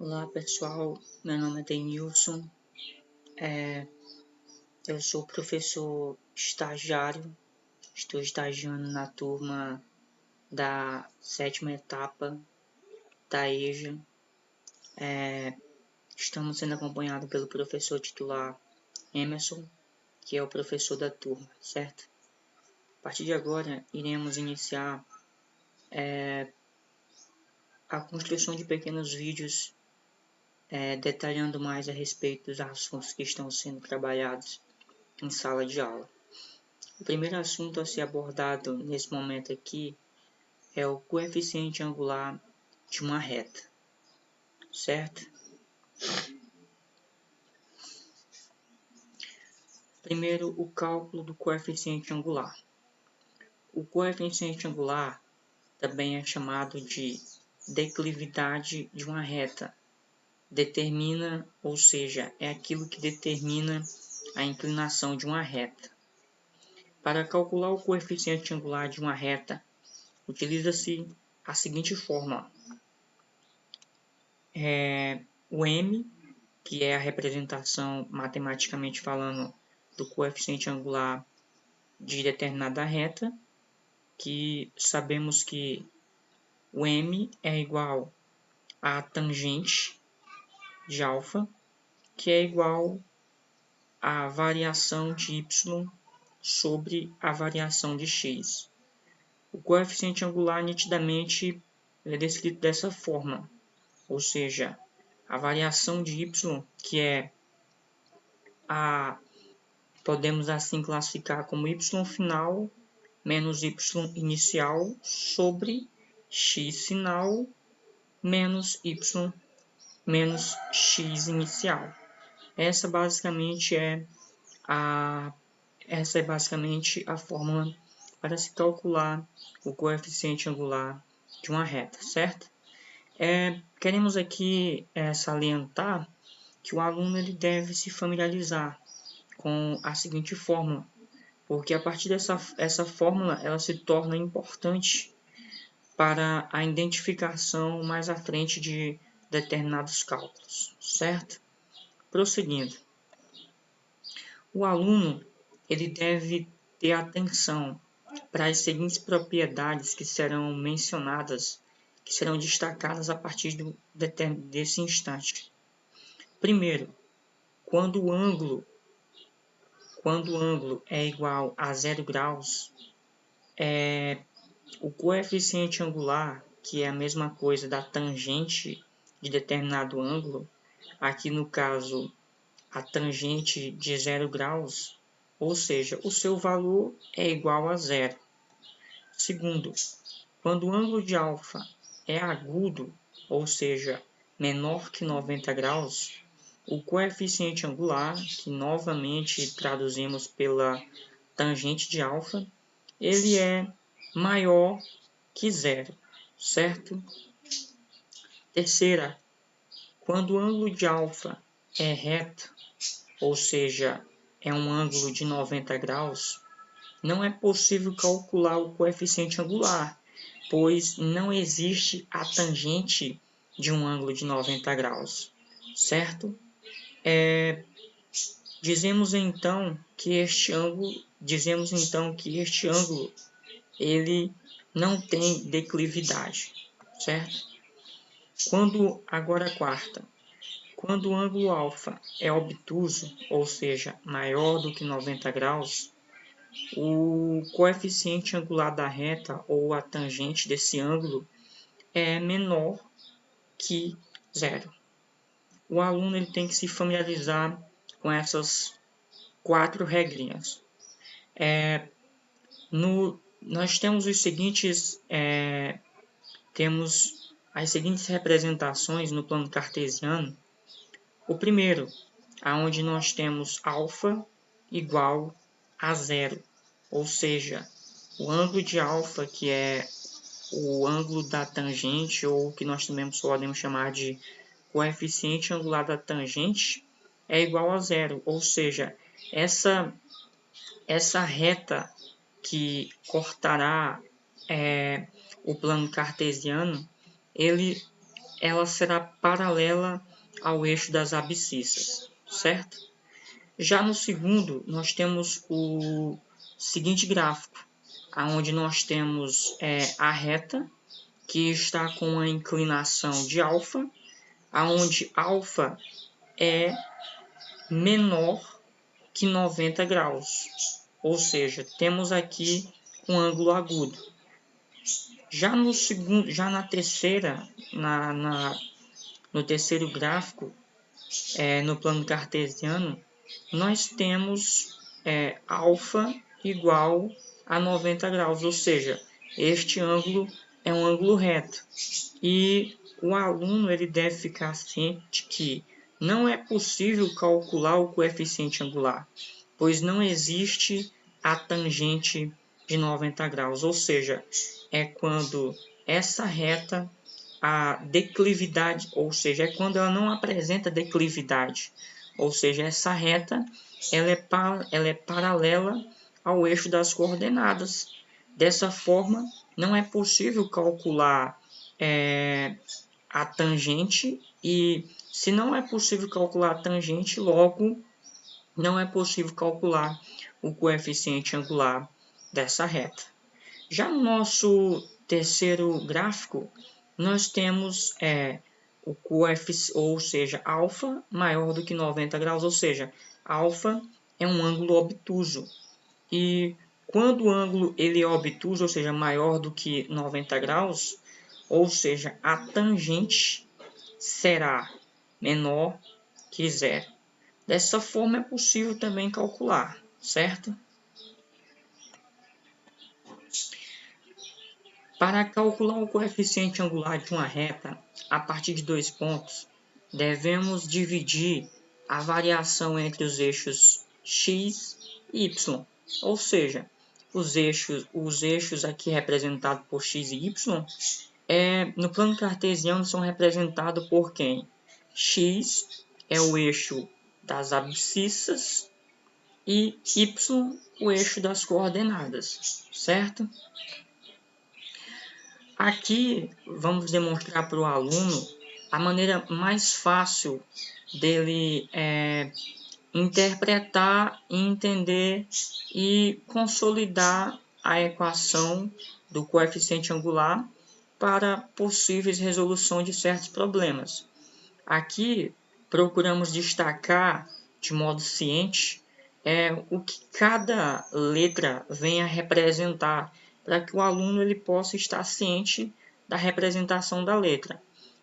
Olá pessoal, meu nome é Denilson, eu sou professor estagiário, estou estagiando na turma da 7ª etapa da EJA. Estamos sendo acompanhados pelo professor titular Emerson, que é o professor da turma, certo? A partir de agora, iremos iniciar a construção de pequenos vídeos detalhando mais a respeito dos assuntos que estão sendo trabalhados em sala de aula. O primeiro assunto a ser abordado nesse momento aqui é o coeficiente angular de uma reta, certo? Primeiro, o cálculo do coeficiente angular. O coeficiente angular também é chamado de declividade de uma reta. Determina, ou seja, é aquilo que determina a inclinação de uma reta. Para calcular o coeficiente angular de uma reta, utiliza-se a seguinte fórmula. O m, que é a representação matematicamente falando do coeficiente angular de determinada reta, que sabemos que o m é igual à tangente de alfa, que é igual à variação de y sobre a variação de x. O coeficiente angular nitidamente é descrito dessa forma, ou seja, a variação de y, que é podemos assim classificar como y final menos y inicial sobre x final menos y menos x inicial. Essa é basicamente a fórmula para se calcular o coeficiente angular de uma reta, certo? Queremos aqui salientar que o aluno ele deve se familiarizar com a seguinte fórmula, porque a partir dessa fórmula ela se torna importante para a identificação mais à frente de determinados cálculos, certo? Prosseguindo, o aluno ele deve ter atenção para as seguintes propriedades que serão mencionadas, que serão destacadas a partir desse instante. Primeiro, quando o ângulo é igual a 0 graus, o coeficiente angular, que é a mesma coisa da tangente de determinado ângulo, aqui no caso a tangente de 0 graus, ou seja, o seu valor é igual a zero. Segundo, quando o ângulo de alfa é agudo, ou seja, menor que 90 graus, o coeficiente angular, que novamente traduzimos pela tangente de alfa, ele é maior que zero, certo? Terceira, quando o ângulo de alfa é reto, ou seja, é um ângulo de 90 graus, não é possível calcular o coeficiente angular, pois não existe a tangente de um ângulo de 90 graus, certo? Dizemos então que este ângulo ele não tem declividade, certo? Agora a quarta. Quando o ângulo alfa é obtuso, ou seja, maior do que 90 graus, o coeficiente angular da reta ou a tangente desse ângulo é menor que zero. O aluno ele tem que se familiarizar com essas 4 regrinhas. Nós temos temos as seguintes representações no plano cartesiano. O primeiro, aonde nós temos alfa igual a zero, ou seja, o ângulo de alfa, que é o ângulo da tangente, ou que nós também podemos chamar de coeficiente angular da tangente, é igual a zero, ou seja, essa reta que cortará o plano cartesiano, ela será paralela ao eixo das abscissas, certo? Já no segundo, nós temos o seguinte gráfico, onde nós temos a reta, que está com a inclinação de alfa, onde alfa é menor que 90 graus, ou seja, temos aqui um ângulo agudo. Já no segundo, já na terceira, no terceiro gráfico, no plano cartesiano, nós temos alfa igual a 90 graus, ou seja, este ângulo é um ângulo reto. E o aluno ele deve ficar ciente que não é possível calcular o coeficiente angular, pois não existe a tangente de 90 graus, ou seja, é quando essa reta, a declividade, ou seja, é quando ela não apresenta declividade, ou seja, essa reta ela é paralela ao eixo das coordenadas. Dessa forma, não é possível calcular a tangente, e se não é possível calcular a tangente, logo não é possível calcular o coeficiente angular dessa reta. Já no nosso terceiro gráfico, nós temos o coeficiente, ou seja, alfa maior do que 90 graus, ou seja, alfa é um ângulo obtuso. E quando o ângulo ele é obtuso, ou seja, maior do que 90 graus, ou seja, a tangente será menor que zero. Dessa forma é possível também calcular, certo? Para calcular o coeficiente angular de uma reta a partir de dois pontos, devemos dividir a variação entre os eixos x e y, ou seja, os eixos aqui representados por x e y, no plano cartesiano são representados por quem? X é o eixo das abscissas e y o eixo das coordenadas, certo? Aqui vamos demonstrar para o aluno a maneira mais fácil dele interpretar, entender e consolidar a equação do coeficiente angular para possíveis resoluções de certos problemas. Aqui procuramos destacar de modo ciente o que cada letra vem a representar, para que o aluno ele possa estar ciente da representação da letra.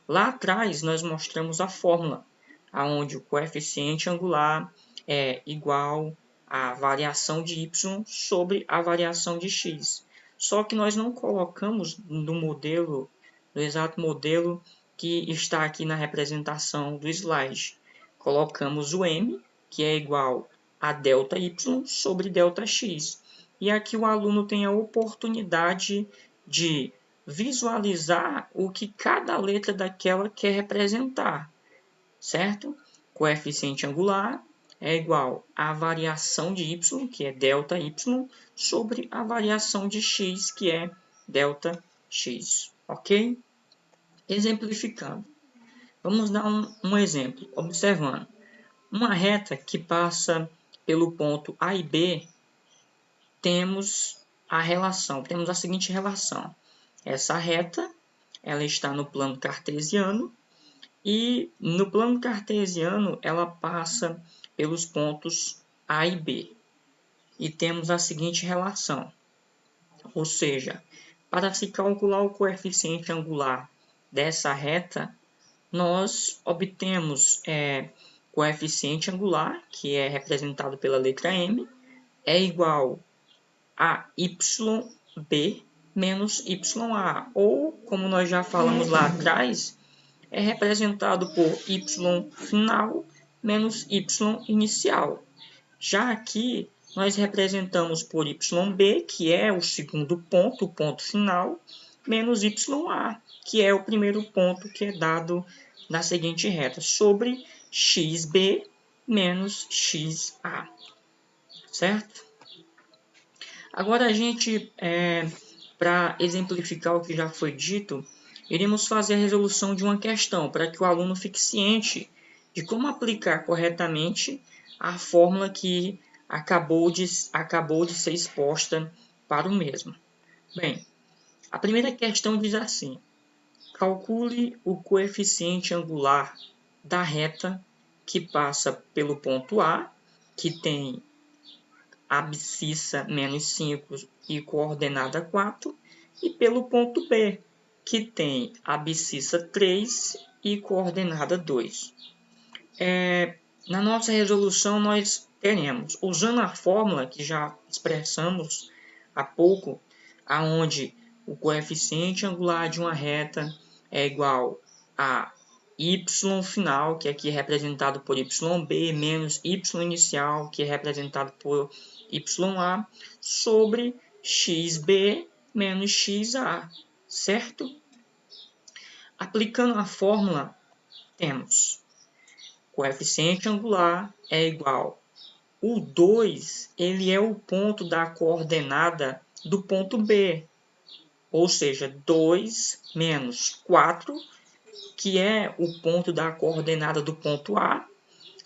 Lá atrás nós mostramos a fórmula, onde o coeficiente angular é igual à variação de y sobre a variação de x. Só que nós não colocamos no modelo, no exato modelo que está aqui na representação do slide. Colocamos o m, que é igual a ΔY sobre ΔX. E aqui o aluno tem a oportunidade de visualizar o que cada letra daquela quer representar, certo? Coeficiente angular é igual à variação de y, que é ΔY, sobre a variação de x, que é ΔX, ok? Exemplificando. Vamos dar um exemplo, observando. Uma reta que passa pelo ponto A e B, temos a seguinte relação. Essa reta ela está no plano cartesiano, e no plano cartesiano ela passa pelos pontos A e B. E temos a seguinte relação. Ou seja, para se calcular o coeficiente angular dessa reta, nós obtemos coeficiente angular, que é representado pela letra m, é igual a YB menos YA, ou, como nós já falamos lá atrás, é representado por Y final menos Y inicial. Já aqui, nós representamos por YB, que é o segundo ponto, o ponto final, menos YA, que é o primeiro ponto que é dado na seguinte reta, sobre XB menos XA, certo? Agora a gente, para exemplificar o que já foi dito, iremos fazer a resolução de uma questão para que o aluno fique ciente de como aplicar corretamente a fórmula que acabou de ser exposta para o mesmo. Bem, a primeira questão diz assim: calcule o coeficiente angular da reta que passa pelo ponto A, que tem abscissa menos 5 e coordenada 4, e pelo ponto B, que tem abscissa 3 e coordenada 2. Na nossa resolução, nós teremos, usando a fórmula que já expressamos há pouco, aonde o coeficiente angular de uma reta é igual a y final, que aqui é representado por yb, menos y inicial, que é representado por ya, sobre xb menos xa, certo? Aplicando a fórmula, temos coeficiente angular é igual. O 2 ele é o ponto da coordenada do ponto B, ou seja, 2 menos 4, que é o ponto da coordenada do ponto A,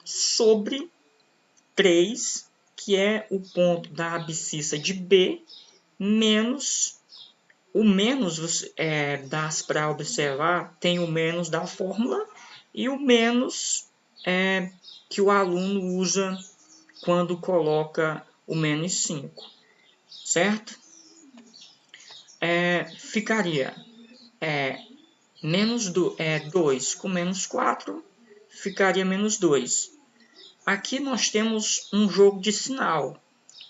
sobre 3, que é o ponto da abscissa de B, menos o menos dá para observar, tem o menos da fórmula e o menos que o aluno usa quando coloca o menos 5, certo? Ficaria menos 2 com menos 4, ficaria menos 2. Aqui nós temos um jogo de sinal,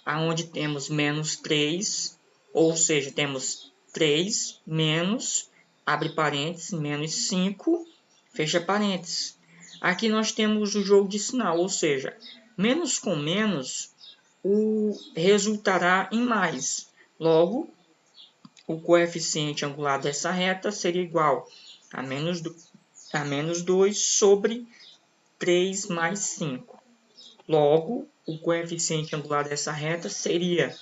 onde temos menos 3, ou seja, temos 3 menos, abre parênteses, menos 5, fecha parênteses. Aqui nós temos o jogo de sinal, ou seja, menos com menos resultará em mais. Logo, o coeficiente angular dessa reta seria igual a menos 2 sobre 3 mais 5. Logo, o coeficiente angular dessa reta seria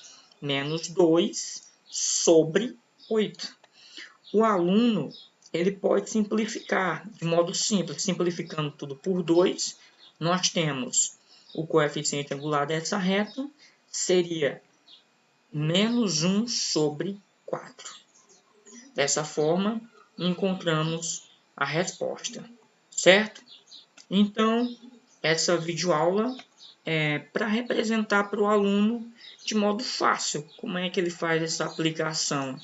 menos 2 sobre 8. O aluno ele pode simplificar de modo simples, simplificando tudo por 2, nós temos o coeficiente angular dessa reta seria menos 1 sobre 4. Dessa forma, encontramos a resposta, certo? Então, essa videoaula é para representar para o aluno de modo fácil como é que ele faz essa aplicação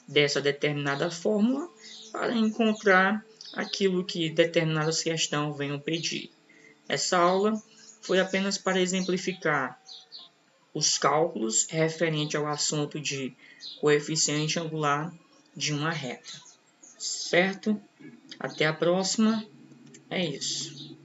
dessa determinada fórmula para encontrar aquilo que determinadas questões venham pedir. Essa aula foi apenas para exemplificar os cálculos referente ao assunto de coeficiente angular de uma reta. Certo? Até a próxima. É isso.